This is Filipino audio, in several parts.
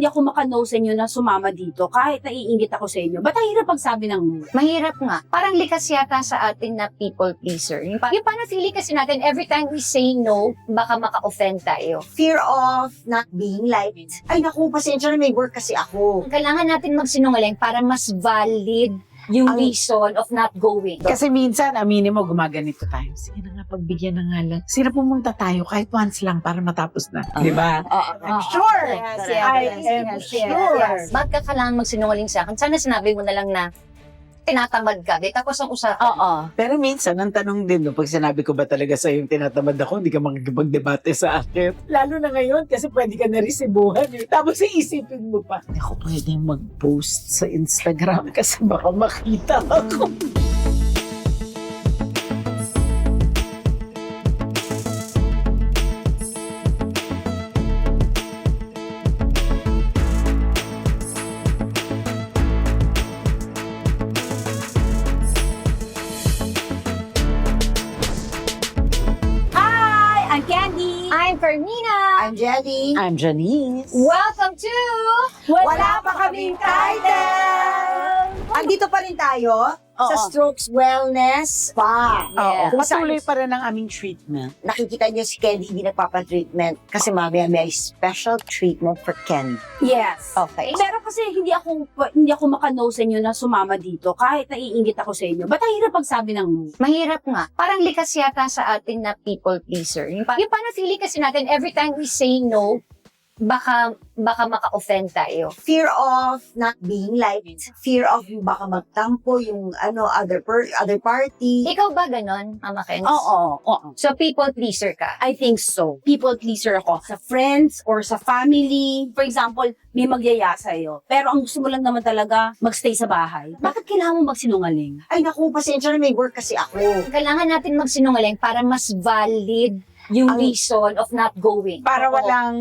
hindi ako makano sa inyo na sumama dito kahit naiingit ako sa inyo. Ba't ang hirap pagsabi ng no? Mahirap nga. Parang likas yata sa atin na people pleaser. Yung parang feeling kasi natin, every time we say no, baka maka-offend tayo. Fear of not being liked. Ay naku, pasensya na, may work kasi ako. Kailangan natin magsinungaling para mas valid yung reason of not going. Kasi minsan, aminin mo, gumaganito tayo. Sige na nga, pagbigyan na nga lang. Sino pumunta tayo kahit once lang para matapos na. Di ba? I'm sure. Yes, I am sure. Bakit ka kailangan magsinungaling sa akin? Sana sinabi mo na lang na tinatamad ka. Di tapos ang usapan. Oo. Pero minsan, ang tanong din, no, pag sinabi ko ba talaga sa'yo yung tinatamad ako, hindi ka makikipag-debate sa akin. Lalo na ngayon, kasi pwede ka narisibuhan. Tapos iisipin mo pa, hindi ako pwede mag-post sa Instagram kasi baka makita ako. I'm Candy! I'm Fermina! I'm Jelly. I'm Janice. Welcome to Wala pa kaming title! Andito pa rin tayo sa Strokes Wellness Spa. Oo, Kung patuloy saan pa rin ang aming treatment. nakikita niyo si Candy hindi nagpapa-treatment kasi mamaya may special treatment for Candy. Yes. Okay. Pero kasi hindi ako makano sa inyo na sumama dito kahit naiingit ako sa inyo. Ba't ang hirap pagsabi ng no? Mahirap nga. Parang likas yata sa atin na people pleaser. Yung parang feeling kasi natin, every time we say no, baka maka-offend tayo. Fear of not being liked. Fear of baka magtampo yung other party. Ikaw ba ganon, Mama Kens? Oo. So, people pleaser ka. I think so. People pleaser ako. Sa friends or sa family. For example, may magyaya sa'yo. Pero ang gusto mo lang naman talaga, magstay sa bahay. Bakit kailangan mo magsinungaling? Ay naku, pasensya na, may work kasi ako. Kailangan natin magsinungaling para mas valid yung Ang- reason of not going. Para Oo. walang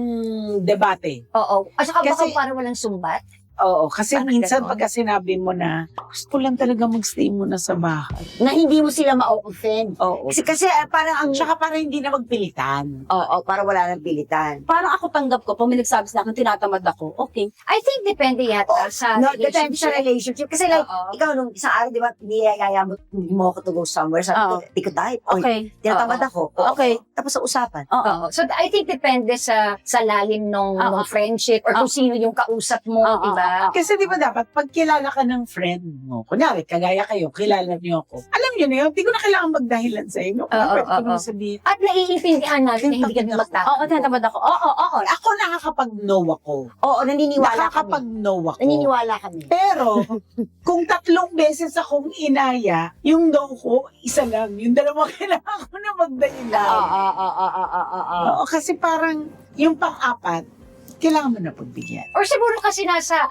debate. Oo. At saka baka Kasi- para walang sumbat. Oo, kasi Parang minsan ganon. pagka sinabi mo na, gusto lang talaga magstay muna sa bahay. Na hindi mo sila ma-offend. Oo. Kasi parang ang... Tsaka para hindi na magpilitan. Oo, para wala nang pilitan. Parang ako tanggap ko, pag may nagsabi sa akin, tinatamad ako. Okay. I think depende yata sa No, depende sa relationship. Kasi like, Oo. ikaw nung isang araw, di ba, niyayaya mo ako to go somewhere. Sabi ko, di ko type. Okay. Tinatamad ako. Okay. Tapos sa usapan. Oo. So, I think depende sa lalim nung friendship or kung sino yung kausap mo, Oo. diba? Kasi di ba dapat, pag kilala ka ng friend mo, kunyari, kagaya kayo, kilala niyo ako. Alam niyo na yun, hindi ko na kailangan magdahilan sa inyo. Pwede ko naman sabihin, At naiintindihan natin na hindi ka magtapos. Oo, tinatamad ako. Oo. ako nakakapag-no ako. Oo, naniniwala kami. Nakakapag-no ako. Naniniwala kami. Pero, kung 3 beses akong inaya, yung no ko, isa lang. Yung 2 kailangan ko na magdahilan. Oo, kasi parang, yung pang-4, kailangan mo na pagbigyan. Or siguro kasi nasa,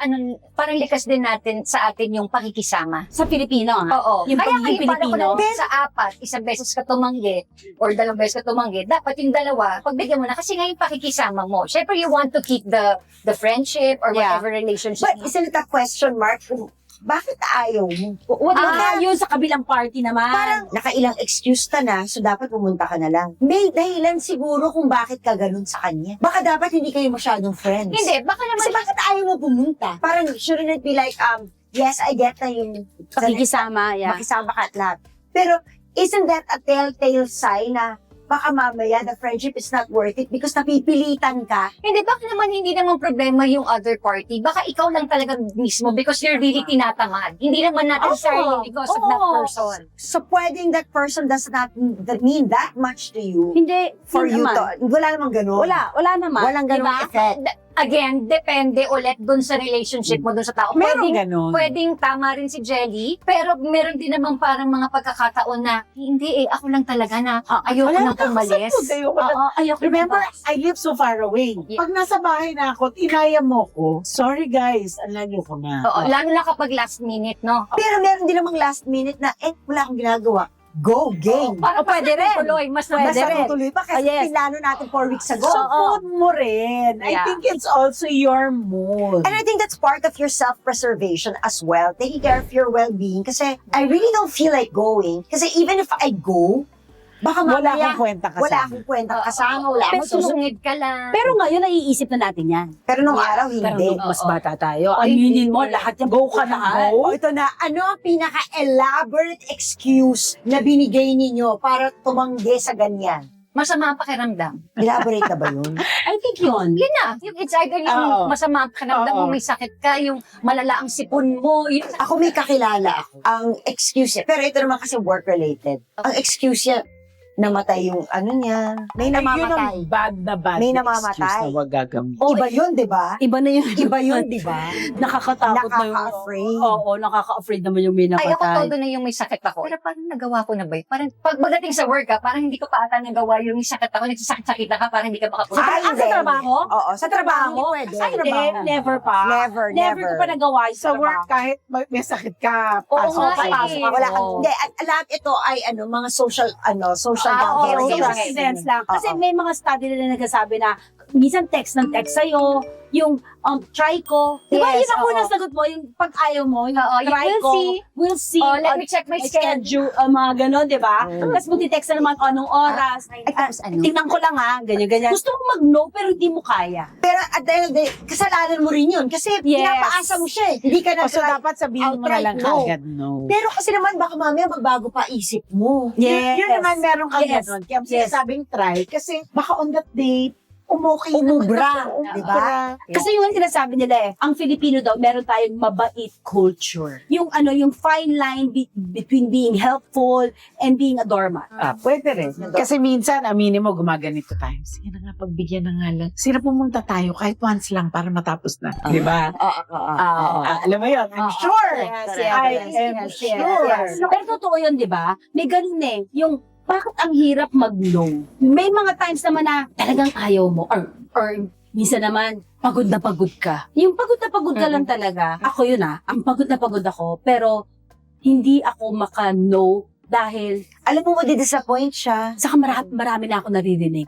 parang likas din natin sa atin yung pakikisama. Sa Pilipino, ha? Oo. Yung Kaya pagiging kayo, paano Pilipino. kung sa 4, isang beses ka tumanggi, or 2 beses ka tumanggi, dapat yung 2, pagbigyan mo na. Kasi nga yung pakikisama mo. Syempre, you want to keep the friendship or Yeah. whatever relationship. But isn't it a question mark kung bakit ayaw mo? Yun sa kabilang party naman. Parang nakailang excuse ka na, so dapat pumunta ka na lang. May dahilan siguro kung bakit ka ganun sa kanya. Baka dapat hindi kayo masyadong friends. Hindi, baka naman Kasi bakit ayaw mo pumunta? Parang shouldn't it be like, yes, I get na yung Pakikisama, yeah. makisama ka at lahat. Pero isn't that a telltale sign na baka mamaya the friendship is not worth it because napipilitan ka? Hindi, baka naman hindi naman problema yung other party. Baka ikaw lang talaga mismo because you're really tinatamad. Hindi naman natin necessarily because of that person. So pwedeng that person does not mean that much to you Hindi, for yun you naman. to. Wala namang ganun. Wala naman. Walang ganung Diba? effect. Again, depende ulit dun sa relationship mo dun sa tao. Meron ganon. Pwedeng tama rin si Jelly, pero meron din naman parang mga pagkakataon na, hindi ako lang talaga na ayoko Wala nang umalis. Ayoko. Remember, I live so far away. Yeah. Pag nasa bahay na ako, at inaya mo ko, sorry guys, alam niyo ko na. Oo, lalo na kapag last minute, no? Pero meron din namang last minute na, wala akong ginagawa. Go, game. Para pwede rin. Tuloy, mas Mas pwede rin. tuloy pa kasi yes. pinlano natin 4 weeks ago. So, mood mo rin. I Yeah. think it's also your mood. And I think that's part of your self-preservation as well. Taking care of your well-being. Kasi I really don't feel like going. Kasi even if I go, Baka Wala mamaya, akong kwenta kasama. wala akong kwenta kasama, wala akong susunod. Susungid ka lang. Pero ngayon, naiisip na natin yan. Pero nung araw, Pero hindi. nung mas Oo. bata tayo, Ay, aminin mo, hindi. lahat yan. Go ka na, lahat. go. O ito na, ano ang pinaka-elaborate excuse na binigay ninyo para tumanggi sa ganyan? Masama ang pakiramdam. Elaborate na ba yun? I think yun. Yun na. Yung it's either yung Oo. masama ang pakiramdam mo, Oo. may sakit ka, yung malala ang sipon mo. Yun. Ako may kakilala ako. Ang excuse niya, pero ito naman kasi work-related. Ang excuse niya, namatay yung ano niya. May Ay, yun namamatay. ang bad na bad May excuse namamatay. na wag gagamit. Iba yun, di ba? Iba na yun. Iba yun, di ba? Nakakatakot na yung... Nakaka-afraid. Oo, nakaka-afraid naman yung may Ay, ako napatay. todo na yung may sakit ako. Pero parang nagawa ko na ba yun? Parang pag pagdating sa work parang hindi ko pa ata nagawa yung may sakit ako. Nagsasakit-sakit ka, parang hindi ka makapunta. Ay, Sa hindi. trabaho? Oo, sa trabaho, hindi pwede. Ay, hindi. Never pa. Never, Never ko pa nagawa yung Sa work, kahit may sakit ka, Oo pasok nga ka. eh. pasok. Wala kang, Oo. hindi, at lahat ito ay mga social Oo, gatherings. social events lang. Kasi Oo. may mga study na nagsasabi na minsan text ng text sa'yo, yung try ko. Di ba Yes, yun ang oo. unang sagot mo, yung pag ayaw mo, yung Oo, yung try we'll ko, see. we'll see. Oh, let me check my schedule. Mga ganon, di ba? Mm. Tapos magti-text na naman, anong oras. Ay, tapos ano? Tingnan ko lang ha, ganyan-ganyan. Gusto mo mag-no, pero hindi mo kaya. Pero at the end of the day, kasalanan mo rin yun. Kasi Yes. pinapaasa mo siya eh. Hindi ka na O, so dapat sabihin mo na lang outright no. agad no. Pero kasi naman, baka mamaya magbago pa isip mo. Yun naman meron kang Yes. ganun. Kaya Yes. sinasabing try. Kasi baka on that day, umukay Umubra, naman. di ba? Kasi yung sinasabi nila ang Filipino daw, meron tayong mabait culture. Yung yung fine line between being helpful and being a doormat. Pwede rin. Kasi minsan, aminin mo, gumaganito tayo. Sige na nga, pagbigyan na nga lang. Sige na pumunta tayo kahit once lang para matapos na. Di ba? Alam mo yun, I'm sure. Yes, I yes, am yes, sure. yes. Pero totoo yun, di ba? May ganun eh. Yung, bakit ang hirap mag-no? May mga times naman na talagang ayaw mo. Or minsan naman, pagod na pagod ka. Yung pagod na pagod ka lang talaga. Ako yun ang pagod na pagod ako. Pero, hindi ako maka-no dahil Alam mo, disappoint siya. saka marami na ako naririnig.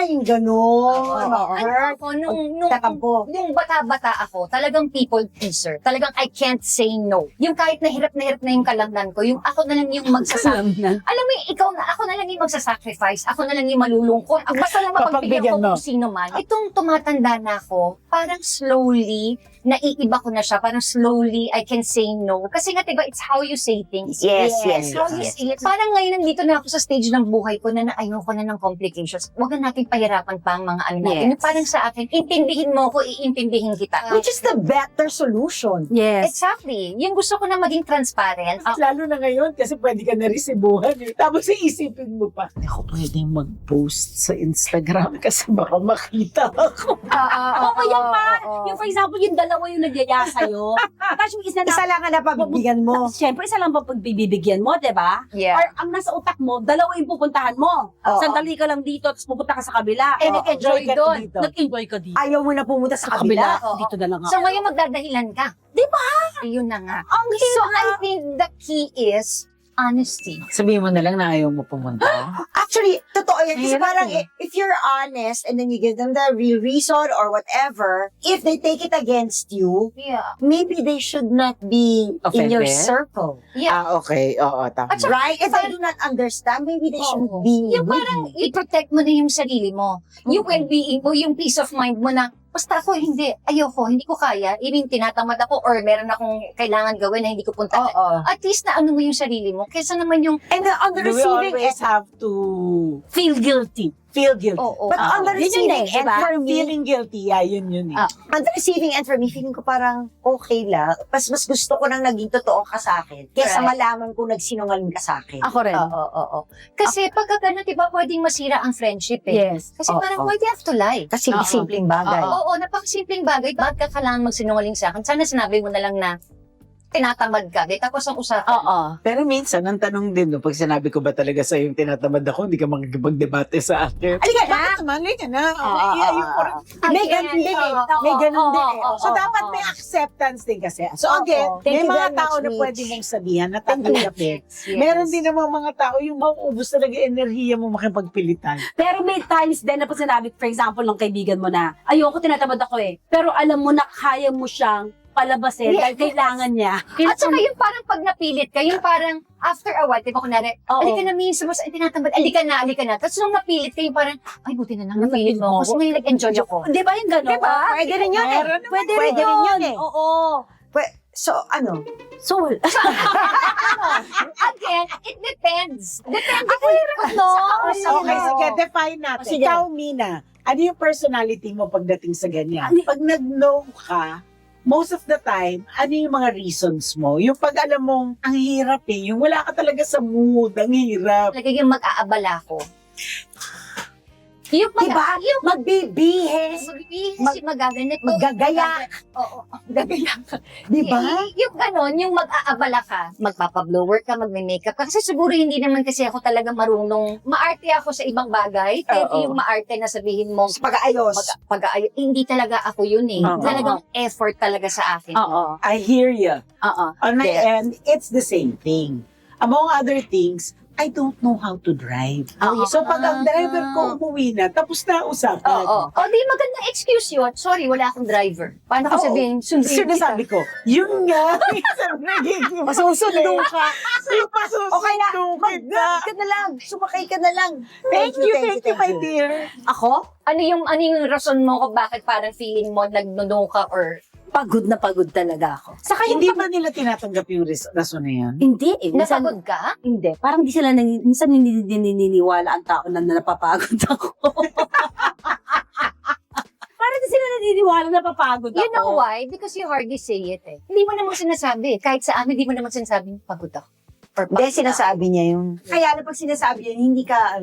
Yung gano'n. Ano ako, nung Tatampo. bata-bata ako, talagang people pleaser. Talagang I can't say no. Yung kahit na hirap na yung kalangnan ko, yung ako na lang yung magsasabi. Alam mo yung ikaw na, ako na lang yung magsasacrifice, ako na lang yung malulungkot. Basta lang mapagbigyan ko Papagbigyan mo. kung sino man. Itong tumatanda na ako, parang slowly, naiiba ko na siya. Parang slowly, I can say no. Kasi nga, diba, it's how you say things. Yes, It's how you say it. Parang ngayon, nandito na ako sa stage ng buhay ko na ayoko na ng complications. Huwag na natin pahirapan pa ang mga ano natin. Yes. Yung parang sa akin, intindihin mo ko, iintindihin kita. Which is the better solution. Yes. Exactly. Yung gusto ko na maging transparent. Lalo na ngayon kasi pwede ka na-resibuhan. Tapos iisipin mo pa, ako pwede mag-post sa Instagram kasi baka makita ako. Oo, yan pa. Yung for example, yung dalawa yung nagyaya sa'yo. Tapos yung isa na, Isa lang ang napagbigyan mo. siyempre, isa lang pa pagbibigyan mo, di ba? Yeah. Or ang nasa utak mo, dalawa yung pupuntahan mo. Oo. Sandali ka lang dito, tapos pupunta ka sa kabila. Eh, Oo. nag-enjoy Enjoy ka doon. dito. Nag-enjoy ka dito. Ayaw mo na pumunta Sa sa kabila, kabila. Oo. dito na lang ako. So ngayon magdadahilan ka. Di ba? Ayun na nga. Ang So hirap. I think the key is honesty. Sabihin mo na lang na ayaw mo pumunta. Actually, totoo yan. Kasi Mahirap parang eh. if you're honest and then you give them the real reason or whatever, if they take it against you, Yeah. maybe they should not be in your Offended? circle. Yeah. Okay. Oo, tama. At saka, Right? If they do not understand, maybe they shouldn't Oo. be Yung with parang you. i-protect mo na yung sarili mo. Yung well-being mo, yung peace of mind mo na, basta ako hindi, ayoko, hindi ko kaya, even tinatamad ako or meron akong kailangan gawin na hindi ko punta. Oo. At least na ano mo yung sarili mo. Kaysa naman yung, And on the Do we receiving always end, have to Feel guilty. feel guilty? oo. but on the Yun yun receiving eh, end diba? for me, Feeling guilty, yun eh. on the receiving end for me, feeling ko parang okay lang. Mas gusto ko nang naging totoo ka sa akin. Kesa Right. malaman ko nagsinungaling ka sa akin. Ako rin. Oo. Kasi pagka gano'n, diba, pwedeng masira ang friendship eh. Yes. Kasi Oo. parang, why do you have to lie? Kasi Oo. simpleng bagay. Oo, napakasimpleng bagay. Bakit ka kailangan magsinungaling sa akin? Sana sinabi mo na lang na tinatamad ka. Di tapos ang usapan. Oo. Pero minsan, ang tanong din, no, pag sinabi ko ba talaga sa'yo yung tinatamad ako, hindi ka makikipag-debate sa akin. Halika na! Bakit naman? Halika na. Oo, Ayun ko rin. May ganun din eh. May ganun din eh. So, dapat may acceptance din kasi. So, again, Thank may you mga very tao much, na Mitch. pwede mong sabihan na Thank you. tatanggapin. Meron din namang mga tao yung mauubos talaga enerhiya mo makipagpilitan. Pero may times din na pag sinabi, for example, ng kaibigan mo na, ayoko, tinatamad ako eh. Pero alam mo na kaya mo siyang palabasin dahil Yes. kailangan niya. At saka yung parang pag napilit ka, yung parang after a while, diba kunwari, Oo. alika na minsan mo, tinatamad, alika na. Tapos nung napilit ka, yung parang, ay buti na lang, napilit mo. Kasi ngayon nag-enjoy ako. Di ba yung gano'n? Diba? Pwede rin yun eh. Pwede rin Pwede rin yun. yun eh. Oo. So, ano? So, Again, it depends. Depende ko rin no? Okay, sige, define natin. Sige. Ikaw, Mina, ano yung personality mo pagdating sa ganyan? Pag nag-no ka, most of the time, ano yung mga reasons mo? Yung pag alam mong, ang hirap eh, yung wala ka talaga sa mood, ang hirap. Lagay yung mag-aabala ko. Yung Diba? Magbibihis. magaganit. Maggagaya. Oo, gagaya. Diba? Yung ganon, yung mag-aabala ka, magpapablower ka, magme-makeup ka. Kasi siguro hindi naman kasi ako talaga marunong. Maarte ako sa ibang bagay. Pero Oo. yung maarte na sabihin mo, Sa pag-aayos. hindi talaga ako yun eh. Oo. Talagang effort talaga sa akin. oo. I hear you. Oo. On my Yeah. end, it's the same thing. Among other things, I don't know how to drive. Oo. So pag ang driver ko umuwi na, tapos na usapan. Oo. O di magandang excuse yun. Sorry, wala akong driver. Paano ko Oo. sabihin, sundin kita? Sinasabi ko, yun nga. Masusundo ka. Masusundo Okay na. kita. Mag-grab ka na lang. Sumakay ka na lang. Thank you, my dear. Ako, Ano yung rason mo kung bakit parang feeling mo nagnuno ka or pagod na pagod talaga ako. Saka yung Hindi ba nila tinatanggap yung rason na yan? hindi eh. Minsan, napagod ka? hindi. Parang di sila, minsan hindi naniniwala ang tao na napapagod ako. Parang di sila naniniwala na napapagod ako. You know why? Because you hardly say it eh. Hindi mo naman sinasabi. Kahit sa amin, hindi mo naman sinasabing pagod ako. Or Hindi, pagod sinasabi niya yun. Kaya na pag sinasabi yan, hindi ka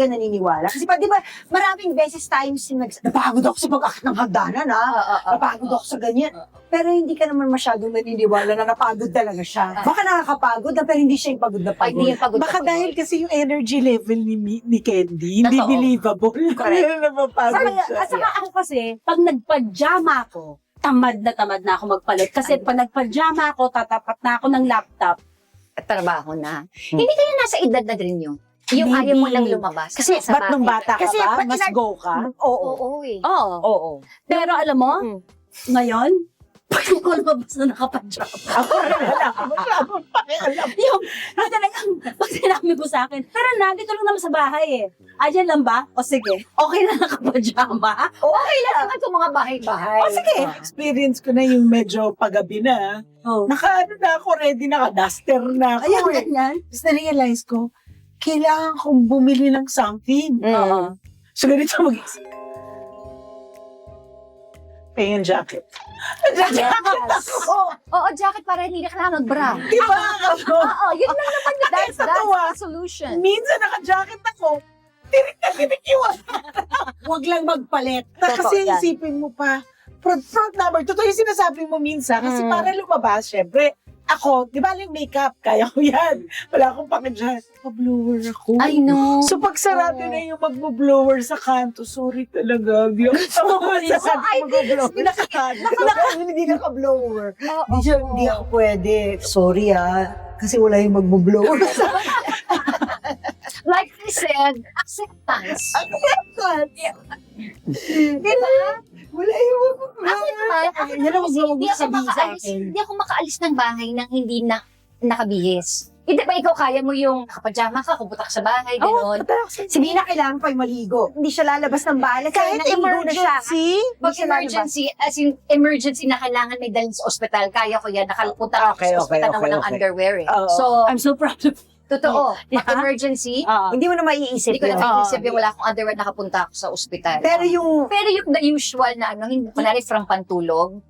naniniwala. Kasi pa, di ba, maraming beses times napagod ako sa pag-akit ng hagdanan, ha? Napagod ako sa ganyan. Pero hindi ka naman masyadong naniniwala na napagod talaga siya. Baka nakakapagod na, pero hindi siya yung pagod na Ay, hindi pagod. yung pagod Baka ako. dahil kasi yung energy level ni Candy, hindi Totoo. believable. Correct. Kaya napapagod siya. At saka ako kasi, pag nagpajama ako, tamad na ako magpalit. Kasi pag nagpajama ako, tatapat na ako ng laptop. Trabaho na. Hindi kaya nasa edad na rin yun. Yung Maybe. ayaw mo lang lumabas. Kasi Nasa Ba't nung bahay bata ka Kasi ba? pag Mas go ka? Oo. Oo eh. Oo. Oo. Pero alam mo, Mm. ngayon, pag ako lumabas na nakapajama. Ako rin, wala akong pakialam. yung talagang, pag sinabi mo sa akin, pero nandito lang naman sa bahay eh. Ayan lang ba? O sige, okay na nakapajama. Okay lang naman itong mga bahay-bahay. O sige. Experience ko na yung medyo paggabi na. Oh. Naka-ano na ako, ready, naka-duster na ako. Ayan, eh. ganyan. Tapos na-realize ko, kailangan kong bumili ng something. Oo. So, ganito mag-isip. Pay jacket. Jacket ako. Oo, jacket para hindi na kailangan mag-bra. Diba? Oo, yun lang naman yun. That's Tatawa. the solution. Minsan naka-jacket ako, tirik na tirik yun. Huwag lang magpalit. Kasi yan. isipin mo pa, front number, totoo yung sinasabi mo minsan, kasi Mm. para lumabas, syempre, ako, di ba yung makeup, kaya ko yan. Wala akong pake dyan. Pa-blower ako. I know. So pag sarado Oo. na yung mag-blower sa kanto, sorry talaga. Di ako Sorry. sa kanto I mag-blower sa kanto. Hindi naka-blower. Oo. Hindi ako pwede. Sorry kasi wala yung magbo-blower. Like I said, acceptance. Diba? Wala yung Ako naman, Yan ang kasi huwag mo sabihin sa akin. Hindi ako makaalis ng bahay nang hindi na nakabihis. Hindi ba ikaw kaya mo yung nakapajama ka, kubutak sa bahay, gano'n? Sige na, kailangan pa yung maligo. Hindi siya lalabas ng bahay. Kahit naligo na siya. Pag Hindi siya lalabas. emergency, as in emergency na kailangan may dalhin sa ospital, kaya ko yan, nakapunta ako Okay, sa ospital okay, na walang okay. underwear eh. Oo. So, I'm so proud of you. totoo, Yeah. pag emergency, Hindi mo na maiisip hindi ko na yun. maiisip yung wala akong underwear, nakapunta ako sa ospital. Pero yung Pero yung the usual na ano, hindi kunwari from pantulog,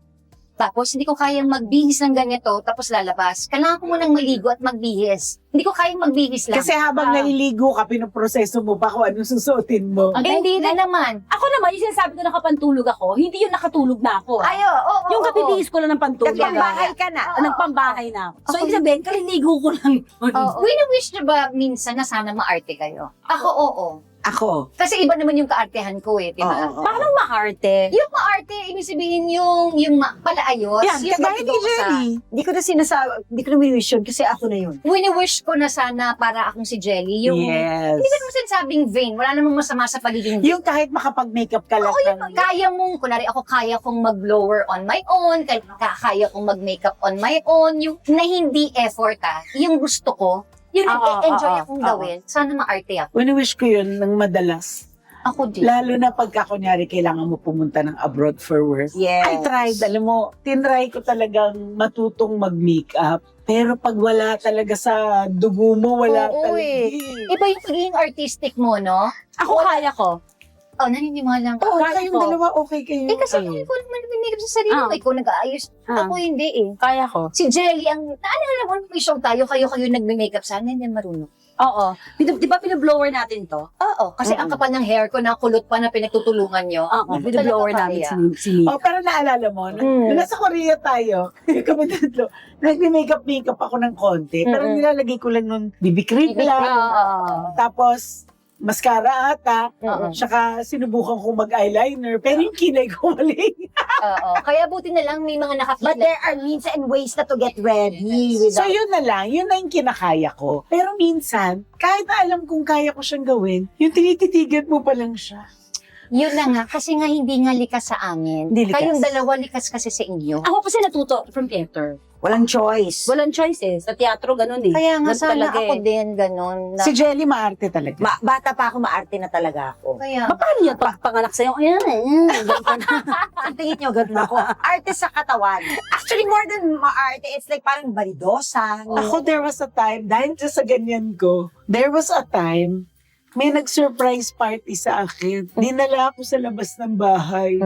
tapos hindi ko kayang magbihis ng ganito, tapos lalabas. Kailangan ko munang maligo at magbihis. Hindi ko kayang magbihis lang. Kasi habang naliligo ka, pinoproseso mo pa kung anong susuotin mo. Hindi na naman. Ako naman, yung sinasabi ko nakapantulog ako, hindi yung nakatulog na ako. Ayo, oo. Yung kabibihis ko lang ng pantulog. nagpambahay ka na. Nagpambahay na ako. So, ibig sabihin, kaliligo ko lang yun. Oo. Wini-wish nyo ba minsan na sana maarte kayo? Ako, oo. Ako. Kasi iba naman yung kaartehan ko eh, di ba? Oo. Paano maarte? Yung maarte, ibig sabihin yung palaayos, Yan, yung kagaya ni matuto ko sa... Jelly. Hindi ko na sinasabi, hindi ko na wini-wish yun kasi ako na yun. Wini-wish ko na sana para akong si Jelly. Yung, Yes. hindi ko naman sinasabing vain. Wala namang masama sa pagiging vain. Yung kahit makapag-makeup ka lang. Oo, yung kaya mong, kunwari ako kaya kong mag-blower on my own, kaya kong mag-makeup on my own, yung na hindi effort yung gusto ko, yung enjoy akong gawin, sana maarte ako. Wini-wish ko yun ng madalas. Ako din. Lalo na pagka kunyari kailangan mo pumunta ng abroad for work. Yes. I tried, alam mo, tinry ko talagang matutong mag-makeup. Pero pag wala talaga sa dugo mo, wala Oo, talaga. Iba yung pagiging artistic mo, no? Ako kaya ko. Oh, naniniwala ka. Oo, Kaya kayong ko. dalawa, okay kayo. Kasi ikaw naman nag-makeup sa sarili mo, ikaw nag-aayos. Ako hindi eh. Kaya ko. Si Jelly, naalala mo, may show tayo, kayo nag-makeup sana, hindi marunong. Oo. Di ba pinablower natin to? Oo, kasi ang kapal ng hair ko, na kulot pa na pinagtutulungan nyo. Oo. Hindi Pinablower talaga namin kaya. si Mika. Oh, pero naalala mo, nung nasa Korea tayo, kami tatlo, nag-makeup ako ng konti, pero nilalagay ko lang nun BB cream lang, tapos mascara ata, tsaka sinubukan ko mag-eyeliner, pero yung kilay ko mali. Oo. Kaya buti na lang may mga But nakakita. there are means and ways na to get ready. So Without... yun na lang, yun na yung kinakaya ko. Pero minsan, kahit na alam kong kaya ko siyang gawin, yung tinititigan mo pa lang siya. Yun na nga, kasi nga hindi nga likas sa amin. Hindi likas. Kayong dalawa likas kasi sa inyo. Ako kasi natuto from theater. Walang choice. Walang choices. Sa teatro, ganun eh. Kaya nga Ganun sana talaga ako eh. din ganun. Na, Si Jelly maarte talaga. Bata pa ako, maarte na talaga ako. kaya, Paano yan? Pag panganak sa'yo, ayan eh. Ganun ka na. Ang tingin nyo, ganun ako. Arte sa katawan. Actually, more than maarte, it's like parang balidosa. Ako, there was a time, dahil dyan sa ganyan ko, there was a time, may nag-surprise party sa akin. Dinala ako sa labas ng bahay.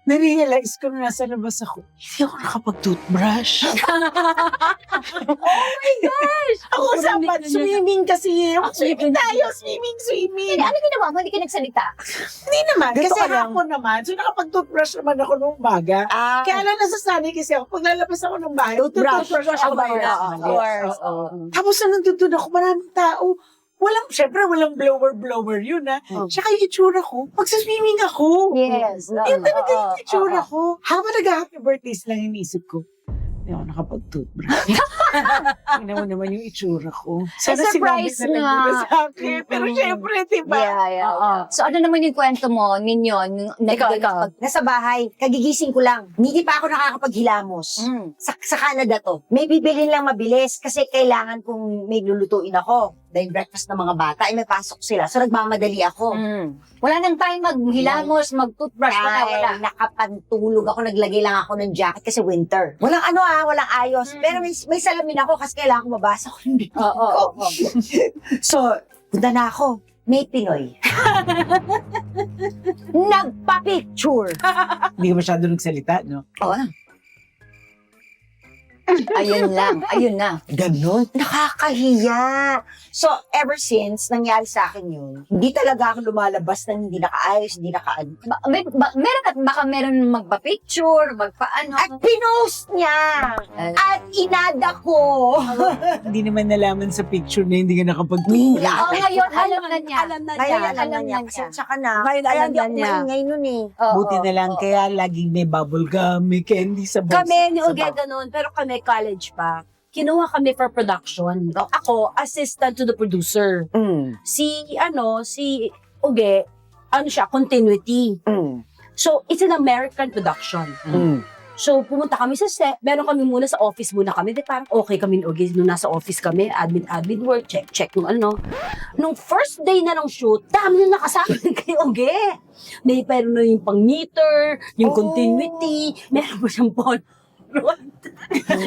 Narealize ko na nasa labas ako, hindi ako nakapag-toothbrush. Ako sapat, swimming kasi. Swimming tayo, swimming. ano ginawa mo? Hindi ka nagsalita. Hindi naman, Ganito kasi ka lang. hapon naman. So nakapag-toothbrush naman ako nung umaga. Kaya lang nasasanay kasi ako, pag lalabas ako ng bahay, Toothbrush ako ba yun? first. Of course. Oo. Tapos na nandun ako, maraming tao. Syempre walang blower yun ha. Tsaka yung itsura ko, magsaswimming ako. Yes. Yun talaga yung itsura ko. Habang nag-happy birthdays lang iniisip ko, hindi ako nakapag-toothbrush. Tingnan mo naman yung itsura ko. Sana surprise sinabi na lang nga. nila sa akin. Pero syempre, diba? Yeah. So, ano naman yung kwento mo, ninyo? Ikaw. Nasa bahay, kagigising ko lang. Hindi pa ako nakakapaghilamos. Sa Canada to. May bibilhin lang mabilis kasi kailangan kong may lulutuin ako. Dahil breakfast ng mga bata, ay may pasok sila. So, nagmamadali ako. Wala nang time maghilamos, mag-toothbrush, wala. Nakapantulog ako, naglagay lang ako ng jacket kasi winter. Walang walang ayos. Pero may salamin ako kasi kailangan ko mabasa ko ng bibig ko. So, punta na ako. May Pinoy. Nagpa-picture. Hindi ka masyado nagsalita, no? Ayun lang, ayun na. Ganon. Nakakahiya. So, ever since nangyari sa akin yun, hindi talaga ako lumalabas ng hindi nakaayos, hindi nakaano. Meron at baka meron magpa-picture, magpa-ano. At pinost niya! At inada ko! Hindi naman nalaman sa picture na hindi ka nakapag-toothbrush. Oo, ngayon, alam na niya. Alam na Ngayon niya. alam na niya. Pasensya ka na. Ngayon Kaya alam hindi na ako niya. maingay nun eh. Buti na lang, kaya laging may bubble gum, may candy sa bulsa. Kami ni Sa Uge bag. ganun, pero kami college pa. Kinuha kami for production. Ako, assistant to the producer. Si Uge, siya, continuity. So, it's an American production. So, pumunta kami sa set. Meron kami muna sa office muna kami. Di parang okay kami ni Uge. Nung nasa office kami, admin work, check nung ano. Nung first day na ng shoot, dami na nakasama kay Uge. May pero na yung pang-meter, yung continuity, meron pa siyang phone.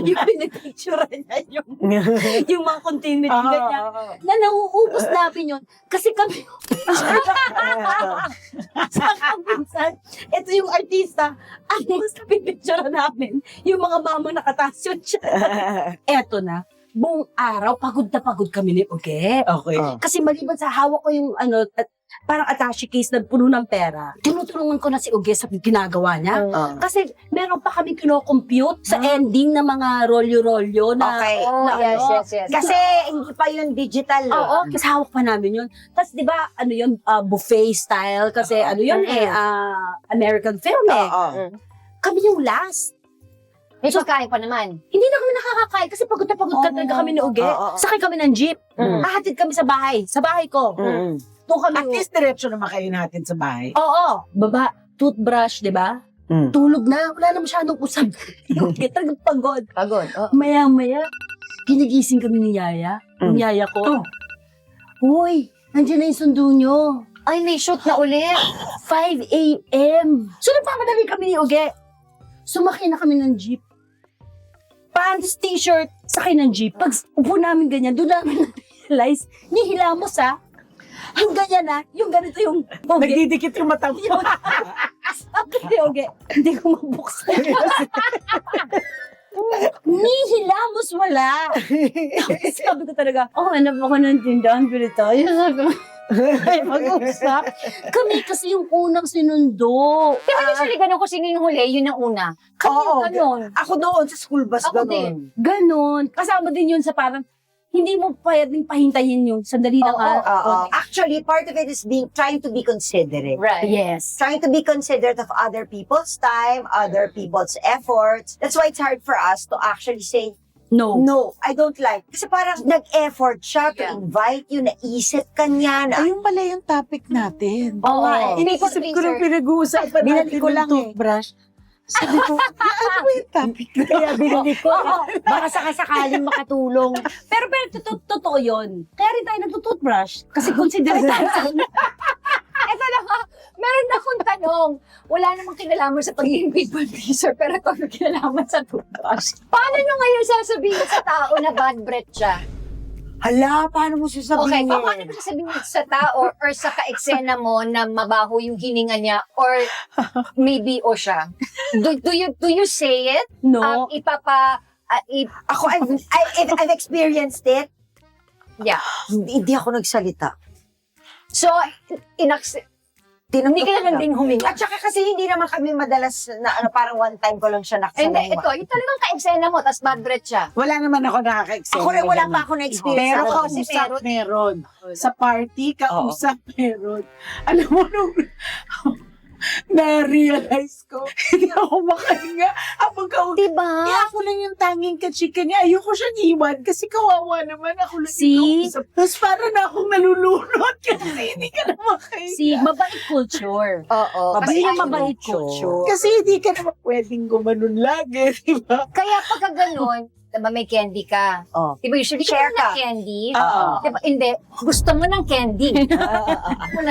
Yung pinag-picture niya yung mga continuity ganyan. Na nauubos namin yun. Kasi kami saka minsan, ito yung artista, ang mas pipicture namin, yung mga mama nakataas yun siya. Eto na, buong araw, pagod na pagod kami ni Uge. Okay. Kasi maliban sa hawak ko yung parang attache case na puno ng pera. Tinutulungan ko na si Uge sa ginagawa niya. Oh. Kasi meron pa kami kino-compute sa ending ng mga rolyo-rolyo na... Okay. Oh, na yes, ano. yes, yes. Kasi hindi pa yun digital. Oo, kasi hawak pa namin yun. Tapos, di ba, ano yun, buffet style. Kasi ano yun American film Oo. Kami yung last. May pagkain pa naman. Hindi na kami nakakakain kasi pagod na pagod talaga kami ni Uge. Oo. Sakay kami ng jeep. Ahatid kami sa bahay. Sa bahay ko. Mm. Doon kami. At least diretso naman kayo natin sa bahay. Oo. Baba, toothbrush, di ba? Mm. Tulog na. Wala na masyadong usap. Yung Uge, talagang pagod. Pagod. Oh. Maya-maya, ginigising kami ni Yaya. Yung Yaya ko. Uy, nandiyan na yung sundo nyo. Ay, may shoot na ulit. 5 a.m. So, nagpapadali kami ni Uge. Sumakay na kami ng jeep. Pants, t-shirt, sakay ng jeep. Pag upo namin ganyan, doon namin na-realize, ni hilamos ang ganyan yung ganito yung Uge. Nagdidikit yung mata mo. Sabi ni Uge, hindi ko mabuksan. Ni hilamos wala. Tapos sabi ko talaga, hanap ako ng tindahan, pili tayo. Sabi ko, ay, mag-usap. Kami kasi yung unang sinundo. Di ba usually ganun ko sino yung huli, yun ang una. Kami Oo. ganon. Ako doon sa school bus, Ako gano'n. Ganon. Kasama din yun sa parang, hindi mo pwedeng pahintayin yung sandali na nga. Oo. Actually, part of it is trying to be considerate. Right. Yes. Trying to be considerate of other people's time, other people's efforts. That's why it's hard for us to actually say, No. no, I don't like. Kasi parang nag-effort siya to Yeah. invite you, naisip ka niya. Na, Ayun pala yung topic natin. Oo nga, People Inisip ko pleaser. nung pinag-uusapan Binalik natin ko ng lang toothbrush. Sabi ko, ano ba yung topic na Kaya binili ko. Oo. Baka sakasakaling makatulong. Pero totoo yun. Kaya rin tayo nagtutoothbrush. Kasi considerate tayo. Eto na nga, meron akong tanong. Wala namang kinalaman sa pagiging people pleaser, pero ito may kinalaman sa toothbrush. Paano nyo ngayon sasabihin sa tao na bad breath siya? Hala, paano mo Okay, sasabihin? paano mo sasabihin sa tao or sa ka-eksena mo na mabaho yung hininga niya or maybe o siya? Do you say it? No. Ako, I've experienced it. Yeah. Hindi ako nagsalita. So, hindi ka naman ding huminga. At saka kasi hindi naman kami madalas na parang one time ko lang siya Hindi, nakasanay. ito, yung talagang ka-eksena mo, tas bad breath siya. Wala naman ako nakaka-excel. Ako rin, wala pa ako na-experience. Pero Ako kasi kausap meron. Sa party, kausap meron. Alam mo nung na-realize ko, hindi ako makahinga habang kausap. Diba? Ako lang yung tanging kachika niya. Ayoko siyang iwan kasi kawawa naman ako lang See? yung kausap. Tapos para na akong nalulunod kasi hindi ka na makahinga. Si mabait culture. Oo. Kasi Mabait yung yung mabait culture. culture. Kasi hindi ka naman pwedeng gumanon lagi, di ba? Kaya pagka ganun, diba may candy ka. Oh. Diba usually Share share ka. ng candy. Oo. Diba, hindi, gusto mo ng candy.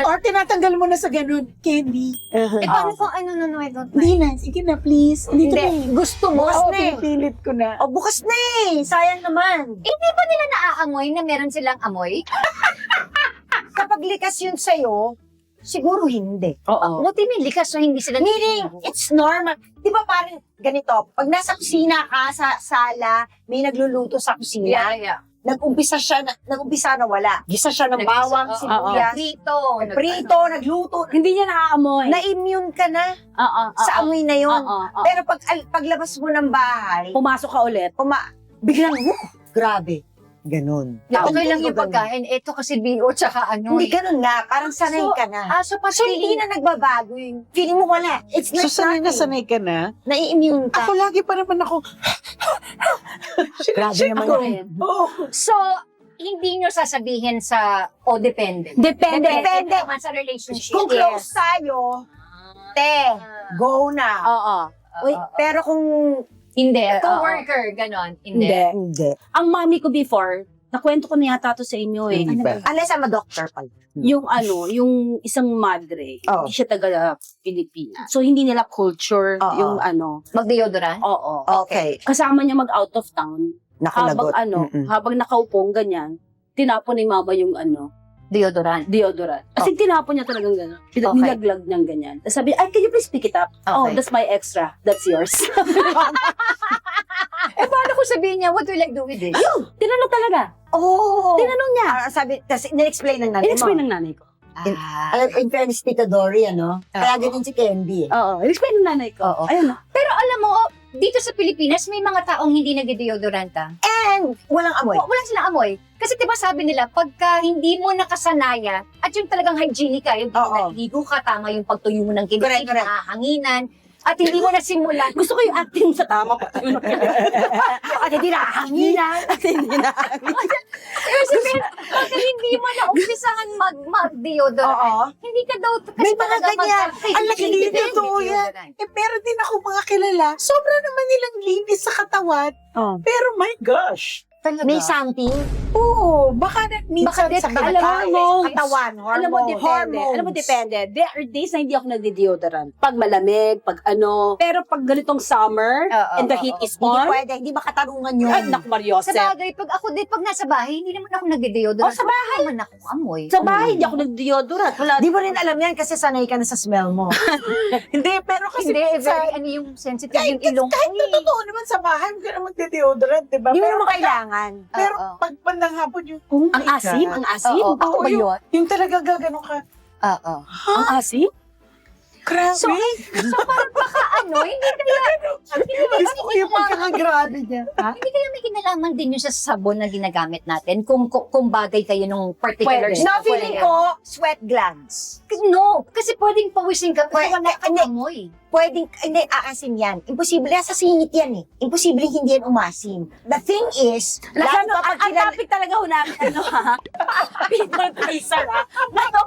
Or tinatanggal mo na sa ganun, candy. Eh, paano kung ano, no, I don't like. Hindi na, sige na please. Dito na. Hindi, gusto mo. Bukas Oo, na eh. pinipilit ko na. Oh, bukas na eh. Sayang naman. Hindi ba nila naaamoy na meron silang amoy? Kapag likas yun sa'yo, siguro hindi. Oo. Buti may likas so hindi sila Meaning, it's normal. Di ba parang ganito, pag nasa kusina ka, sa sala, may nagluluto sa kusina, yeah. nag-umpisa na wala. Gisa siya ng bawang, sibuyas, Prito. prito, nagluto. Hindi niya nakaamoy. Na-immune ka na Oo. sa amoy na yun. Oo. Pero paglabas mo ng bahay, Pumasok ka ulit. biglang, grabe. Ganon. Yeah, okay lang Hindi yung ko pagkain. Ito kasi BO tsaka ano. Hindi ganun nga. Parang sanay So, ka na. So So, hindi na nagbabago yung feeling mo wala. It's So, like sanay na nothing. sanay ka na. Nai-immune ka. Ako lagi pa naman ako. Grabe naman Ako. yun. Oo. So, hindi nyo sasabihin sa dependent. Depende. Depende. naman sa relationship. Kung close tayo, te, go na. Oo. Uy, pero kung Hindi. Oo. Co-worker, ganon. Hindi. hindi. Ang mami ko before, nakwento ko na yata to sa inyo eh. Hindi ba? Unless I'm a doctor pala. Yung isang madre, Oh. hindi siya taga Pilipinas. So, hindi nila culture Oo. yung ano. Mag-deodorant? Oo. Okay. Kasama niya mag-out of town. Nakalagot. Habang nakaupong ganyan, tinapon ni mama yung Deodorant. deodorant. Kasi tinapon niya talagang gano'n. Okay. Nilaglag niyang ganyan. Tapos sabi, ay, can you please pick it up? Oh, Okay. that's my extra. That's yours. Paano ko sabihin niya, what do you like do with this? Ayun, tinanong talaga. Oh. Tinanong niya. Sabi, kasi in-explain ng nanay mo. In-explain ng nanay ko. In fairness, Tita Dory, Kaya ganun si Candy. Oo, explain ng nanay ko. Oo. Ayun na. Pero alam mo, dito sa Pilipinas, may mga taong hindi nag-deodoranta. And walang amoy. Wala silang amoy. Kasi diba sabi nila, pagka hindi mo nakasanaya, at yung talagang hygienic ka, yung Oo. naligo ka, tama yung pagtuyo mo ng kilikili, Correct, correct. nakahanginan, at hindi mo nasimulan. Gusto ko yung acting sa tama pa. At hindi nakahanginan. At hindi na. Pero sabihin, pagka hindi mo na-umpisahan mag-deodorant, Oo. hindi ka daw kasi May mga talaga ganyan. Ang laki hindi din totoo yan. Pero din ako mga kilala, sobra naman nilang linis sa katawan. Oh. Pero my gosh, Talaga. May something. oo, baka minsan Baka sa alam kinakain. mo, Katawan, Alam mo, depende. Alam mo, depende. There are days na hindi ako nagde-deodorant. Pag malamig, pag ano. Pero pag ganitong summer, and the heat is Hindi on, pwede, hindi makatarungan yun. ay, naku, Mariosep. Sa bagay, pag nasa bahay, hindi naman ako nag-deodorant. Sa bahay. Hindi naman ako amoy. Sa bahay, hindi ako nagde-deodorant. Wala. Di mo rin alam yan kasi sanay ka na sa smell mo. Hindi, pero kasi Hindi, minsan, very, yung sensitive yung ilong ko. kahit na totoo naman sa bahay, huwag ka na magde-deodorant, di ba? Hindi Pero mo kailangan. Pero Oo. pag bandang hapon yung, oh Ang my asim, God. ang asim. Oo, ako ba yun? Yung talaga gaganon ka, Oo. Ang asim? grabe. So parang baka hindi Gusto ko yung pagkakagrabe niya. Hindi kaya may kinalaman din yung sa sabon na ginagamit natin kung bagay kayo nung particular Pwede. No, sabon. feeling ko, sweat glands. No, kasi pwedeng pawisin ka kasi Pwede- wala kang hindi. amoy. Pwedeng, hindi, aasim yan. Imposible, sa singit yan eh. Imposible hindi yan umasim. The thing is, lalo Ano, kapag ang topic talaga ho namin, people pleaser, ha? Nato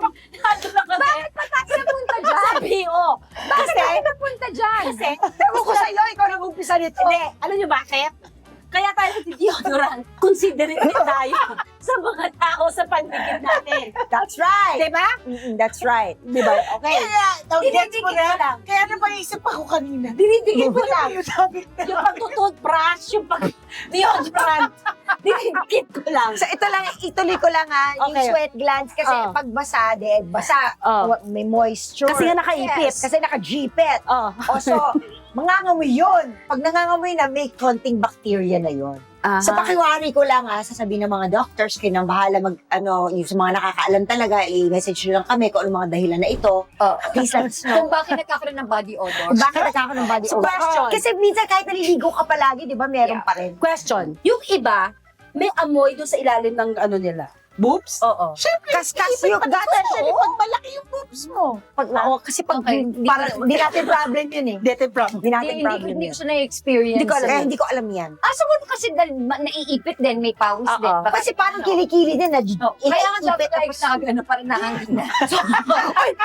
na kasi. Bakit napunta dyan? Sabi, oh. Bakit tayo napunta dyan? kasi, ewan ko sa'yo, ikaw nag-umpisa nito. Hindi, alam niyo bakit? Kaya tayo nagdi-deodorant. Considerate din tayo sa mga tao sa paligid natin. That's right. Diba? That's right. Diba? Okay. Gets mo Dinidikit ko na? lang. Kaya napaisip ako kanina. Dinidikit ko lang. Yung sabi na. Yung pagtutoothbrush, yung pag-deodorant. Dinidikit ko lang. So ito lang, ituloy ko lang yung Okay. sweat glands kasi Oh. pag basa, basa, Oh. may moisture. Kasi nga nakaipit. Yes, kasi naka-jipit. Oh. O so, mangangamoy yun. Pag nangangamoy na, may konting bacteria na yun. Sa pakiwari ko lang sasabihin ng mga doctors, kayo nang bahala yung sa mga nakakaalam talaga, i-message nyo lang kami kung ano mga dahilan na ito. Please let us know. Kung bakit nagkakaroon ng body odor. Bakit nagkakaroon ng body So, odor? question. Kasi minsan kahit naliligo ka palagi, di ba, meron pa rin. Question. Yung iba, may amoy doon sa ilalim ng ano nila. Boobs? Oo. Siyempre, Kaskas yung gata gatas, siya. oo. Pag malaki yung boobs mo. Kasi pag, Okay. parang, hindi natin problem yun eh. Dete problem. Hindi natin Hindi problem ko yun. siya na-experience. Hindi ko alam, hindi ko alam yan. Siguro kasi naiipit din, may pawis Oo. din. Baka- Kasi parang kilikili din na Kaya nga dapat ipit tayo tapos sa gano'n, parang nahangin na.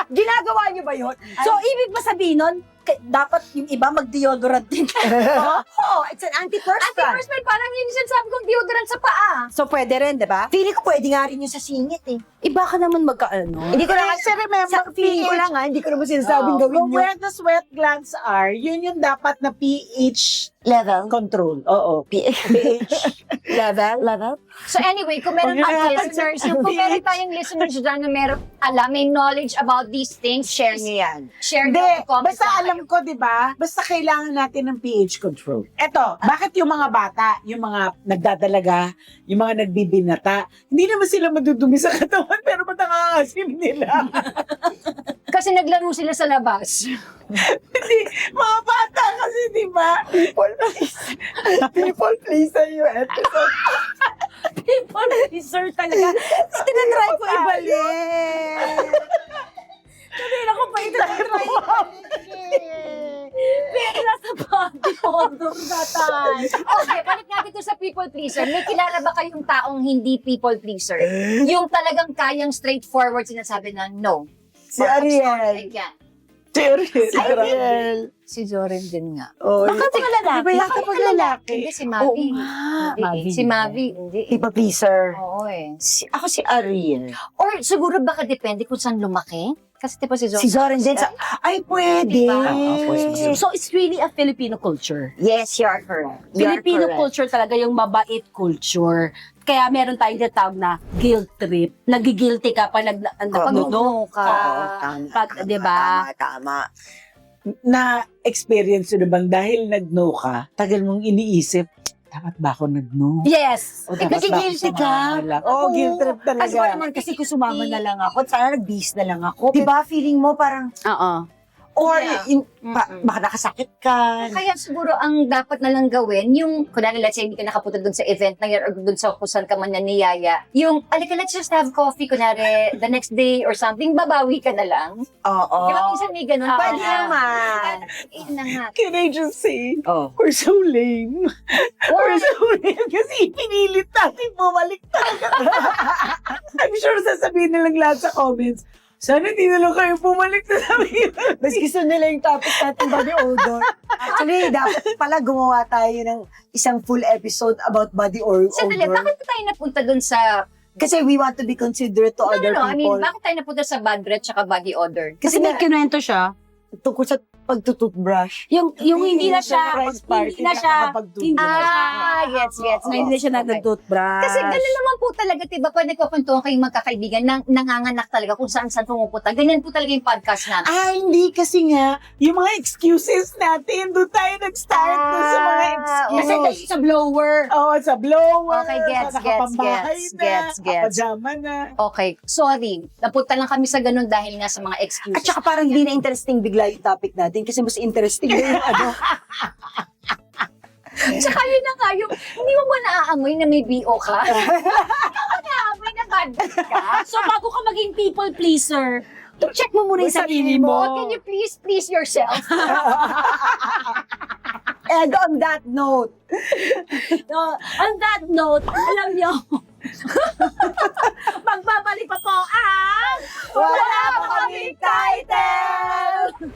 ginagawa niyo ba yun? So, ibig ba sabihin nun, dapat yung iba mag-deodorant din. Oo, it's an antiperspirant. Antiperspirant, parang yun yung sinasabi kong deodorant sa paa. So, pwede rin, di ba? Feeling ko pwede nga rin yung sa singit eh. Iba ka naman magkaano. Hindi ko lang, Kasi remember, sa feeling ko lang hindi ko naman sinasabing Oo. gawin Kung yun. where the sweat glands are, yun yung dapat na pH Level? control. Oo. pH. Level? So anyway, kung meron Okay. tayong listeners, kung meron tayong listeners dyan na meron alam, may knowledge about these things, Share niyo yan. share Hindi, nyo, comment basta lang alam kayo. ko, di ba? Basta kailangan natin ng pH control. Eto, bakit yung mga bata, yung mga nagdadalaga, yung mga nagbibinata, hindi naman sila madudumi sa katawan, pero ba't nangangasim nila? Kasi naglaro sila sa labas. Hindi, mga bata kasi, di ba? People please sa yung episode. People pleaser talaga. Tinatry ko ibalik. Kanina ko pa itatry. Pero nasa body odor na tayo. Okay, balik natin to sa people pleaser. May kilala ba kayong taong hindi people pleaser? Yung talagang kayang straightforward sinasabi na no. Si Ariel. I can't. Si Ariel. Si Zoren din nga. Oh, Bakit mga lalaki? Di ba yata pag lalaki? Hindi, si Mavi. Oo nga. Hindi, Mavi. si Mavi, hindi. People pleaser. Oo eh. Ako si Ariel. Or siguro baka depende kung saan lumaki. Kasi tipo si Zoren. Si Zoren din sa... Ay, pwede. Diba? pwede. So, it's really a Filipino culture. Yes, you are correct. You are Filipino correct. culture talaga yung mabait culture. Kaya meron tayong tinatawag na guilt trip. Nagigilty ka pa Pag-no ka. Oo, tama. Pag, di ba? Tama. Na-experience yun na bang dahil nag-no ka, tagal mong iniisip, dapat ba ako nag-no? Yes! O dapat ba ako Nagigilty ka? sumama na lang? Oo, guilt trip talaga. Kasi naman kasi kung sumama na lang ako, sana nag-bis na lang ako. Diba, feeling mo parang, Oo. or Yeah. baka nakasakit ka. Kaya siguro ang dapat na lang gawin, yung, kunwari, let's say, hindi ka nakapunta dun sa event na yan or dun sa kung saan ka man naniyaya, yung, alika, let's just have coffee, kunwari, the next day or something, babawi ka na lang. Oo. Di ba, minsan may ganun. Pwede naman. Yun na nga. Can I just say, Oh. we're so lame. We're so lame kasi pinilit natin bumalik talaga. I'm sure sasabihin nilang lahat sa comments, sana di na lang kayo bumalik na sabihin. Mas gusto nila yung topic natin body odor. Actually, dapat pala gumawa tayo ng isang full episode about body Sandali, odor. bakit pa tayo napunta dun sa... Kasi we want to be considerate to other I mean, people. bakit tayo napunta sa bad breath tsaka body odor? Kasi may kinuwento siya. Tungkol sa pagtututbrush. Yung hindi na siya, Surprise party, hindi na siya, nakakapagtutbrush. hindi na siya, Gets. hindi na siya nag-toothbrush. Kasi gano'n naman po talaga, diba, pag nagkakwentuhan kayong magkakaibigan, nanganganak talaga kung saan-saan pumupunta. Ganyan po talaga yung podcast namin. Hindi kasi nga, yung mga excuses natin, doon tayo nag-start doon sa mga Kasi excuses. sa blower. Oo, sa blower, Okay, gets, sa nakapambahay gets, na, gets. kapajama na. Okay, sorry. Napunta lang kami sa ganun dahil nga sa mga At excuses. saka parang hindi na interesting bigla yung topic natin kasi mas interesting yung ano. Tsaka yun na nga, yung, hindi mo ba naaamoy na may BO ka? Naaamoy na bad breath ka? So bago ka maging people pleaser, check mo muna yung sarili Oh, mo. can you please yourself? And on that note, On that note, alam nyo, magbabalik pa po ang wala pa kaming title!